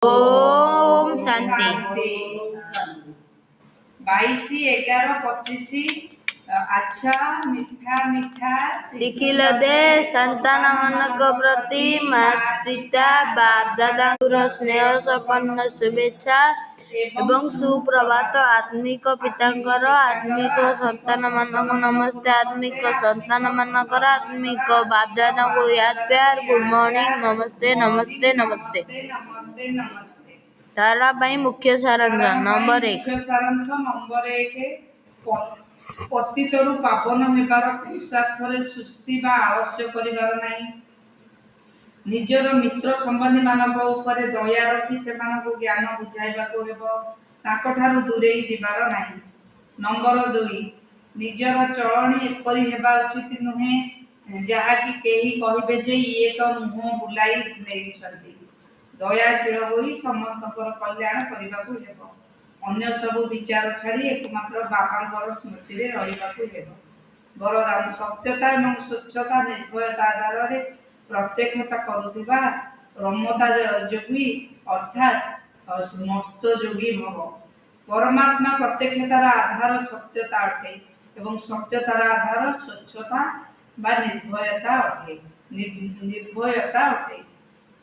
ओम शांति। 22/11/25 ଆଚ୍ଛା ମିଠା ମିଠା ଶିଖିଲ ଦେ ସନ୍ତାନ ମାନଙ୍କ ପ୍ରତି ମାତୃ ବାପ ଦାଦାଙ୍କର ସ୍ନେହ ସମ୍ପନ୍ନ ଶୁଭେଚ୍ଛା ଏବଂ ସୁପ୍ରଭାତ। ଆତ୍ମିକ ପିତାଙ୍କର ଆତ୍ମିକ ସନ୍ତାନ ମାନଙ୍କୁ ନମସ୍ତେ। ଆତ୍ମିକ ସନ୍ତାନ ମାନଙ୍କର ଆତ୍ମିକ ବାପ ଦାଦାଙ୍କୁ ୟାଦ ପ୍ୟାର ଗୁଡ ମର୍ଣ୍ଣିଂ, ନମସ୍ତେ ନମସ୍ତେ ନମସ୍ତେ। ନମସ୍ତେ ନମସ୍ତେ। ତାରା ପାଇଁ ମୁଖ୍ୟ ସାରାଂଶ ନମ୍ବର 1। ମୁଖ୍ୟ ସାରାଂଶ ନମ୍ବର 1। ପତିତରୁ ପାବନ ହେବାର ପୁରୁଷାର୍ଥରେ ସୁସ୍ତି ବା ଆଳସ୍ୟ କରିବାର ନାହିଁ। ନିଜର ମିତ୍ର ସମ୍ବନ୍ଧୀ ମାନଙ୍କ ଉପରେ ଦୟା ରଖି ସେମାନଙ୍କୁ ଜ୍ଞାନ ବୁଝାଇବାକୁ ହେବ। ତାଙ୍କଠାରୁ ଦୂରେଇ ଯିବାର ନାହିଁ। ନମ୍ବର 2। ନିଜର ଚଳଣି ଏପରି ହେବା ଉଚିତ ନୁହେଁ ଯାହାକି କେହି କହିବେ ଯେ ଇଏ ତ ମୁହଁ ବୁଲାଇ ନେଇଛନ୍ତି। ଦୟାଶୀଳ ହୋଇ ସମସ୍ତଙ୍କର କଲ୍ୟାଣ କରିବାକୁ ହେବ। ଅନ୍ୟ ସବୁ ବିଚାର ଛାଡ଼ି ଏକମାତ୍ର ବାବାଙ୍କର ସ୍ମୃତିରେ ରହିବାକୁ ହେବ। ବରଦାନ ସତ୍ୟତା ଏବଂ ସ୍ୱଚ୍ଛତା ନିର୍ଭୟତା ଆଧାରରେ ପ୍ରତ୍ୟକ୍ଷତା କରୁଥିବା ରମତା ଯୋଗୀ ଅର୍ଥାତ୍ ମସ୍ତ ଯୋଗୀ ଭବ। ପରମାତ୍ମା ପ୍ରତ୍ୟକ୍ଷତାର ଆଧାର ସତ୍ୟତା ଅଟେ ଏବଂ ସତ୍ୟତାର ଆଧାର ସ୍ୱଚ୍ଛତା ବା ନିର୍ଭୟତା ଅଟେ।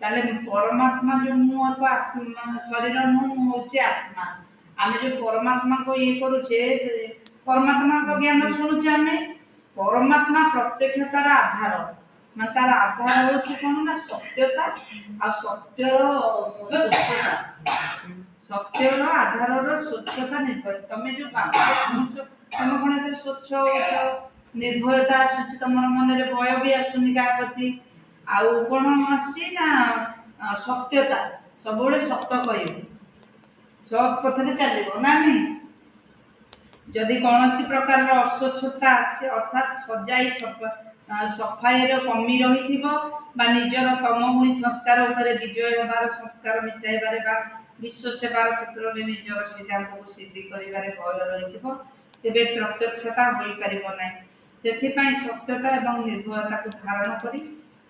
ତାହେଲେ ପରମାତ୍ମା ଯେଉଁ ମୁଁ ଶରୀର ନୁହଁ, ମୁଁ ହଉଛି ଆତ୍ମା। ଆମେ ଯେଉଁ ପରମାତ୍ମାକୁ ଇଏ କରୁଛେ, ସେ ପରମାତ୍ମାଙ୍କ ଜ୍ଞାନ ଶୁଣୁଛେ ଆମେ। ପରମାତ୍ମା ପ୍ରତ୍ୟକ୍ଷତାର ଆଧାର, ମାନେ ତାର ଆଧାର ହଉଛି କଣ ନା ସତ୍ୟତା ଆଉ ସତ୍ୟର ସ୍ୱଚ୍ଛତା। ସତ୍ୟର ଆଧାରର ସ୍ୱଚ୍ଛତା ନିର୍ଭୟ। ତମେ ଯୋଉ ବାବା ଶୁଣୁଛ, ତମେ କଣ ଏଥିରେ ସ୍ୱଚ୍ଛ ହଉଛ, ନିର୍ଭୟତା ଆସୁଛି ତମର ମନରେ, ଭୟ ବି ଆସୁନି କାହା ପ୍ରତି। ଆଉ କଣ ଆସୁଛି ନା ସତ୍ୟତା, ସବୁବେଳେ ସତ କହିବ, ସତ୍ ପଥରେ ଚାଲିବ ନା ନାହିଁ। ଯଦି କୌଣସି ପ୍ରକାରର ଅସ୍ୱଚ୍ଛତା ଆସେ ଅର୍ଥାତ୍ ସଫାଇର କମି ରହିଥିବ ବା ନିଜର ତମଗୁଣୀ ସଂସ୍କାର ଉପରେ ବିଜୟ ହେବାର ସଂସ୍କାର ମିଶାଇବାରେ ବା ବିଶ୍ୱ ସେବାର କ୍ଷେତ୍ରରେ ନିଜର ସିଦ୍ଧାନ୍ତକୁ ସିଦ୍ଧି କରିବାରେ ଭୟ ରହିଥିବ, ତେବେ ପ୍ରତ୍ୟକ୍ଷତା ହୋଇପାରିବ ନାହିଁ। ସେଥିପାଇଁ ସତ୍ୟତା ଏବଂ ନିର୍ଭୟତାକୁ ଧାରଣ କରି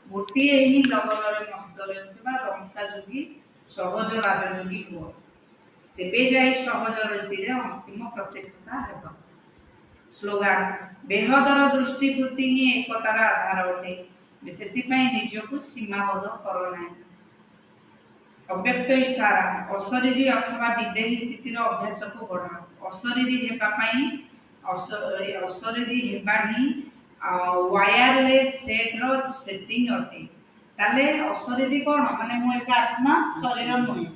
ଗୋଟିଏ ହିଁ ଲବଣରେ ମସ୍ତ ରହିଥିବା ରମତା ଯୋଗୀ ସହଜ ରାଜଯୋଗୀ ହୁଅ। ତେବେ ଯାଇ ସହଜ ରୀତିରେ ଅନ୍ତିମ ପ୍ରତ୍ୟକ୍ଷତା ହେବ। ସ୍ଲୋଗାନ ବେହଦର ଦୃଷ୍ଟି ବୃତ୍ତି ହିଁ ଏକତାର ଆଧାର ଅଟେ। ସେଥିପାଇଁ ନିଜକୁ ସୀମାବଦ୍ଧ କର ନାହିଁ। ଅବ୍ୟକ୍ତ ଇଶାରା ଅଶରୀରୀ ଅଥବା ବିଦେହୀ ସ୍ଥିତିର ଅଭ୍ୟାସକୁ ବଢ଼ାଅ। ଅଶରୀରୀ ହେବା ପାଇଁ ଅଶରୀରୀ ହେବା ହିଁ ୱାୟାରଲେସ୍ ସେଟ୍ର ସେଟିଂ ଅଟେ। ତାହେଲେ ଅଶରୀରୀ କଣ, ମାନେ ମୁଁ ଏକ ଆତ୍ମା, ଶରୀର ନୁହେଁ।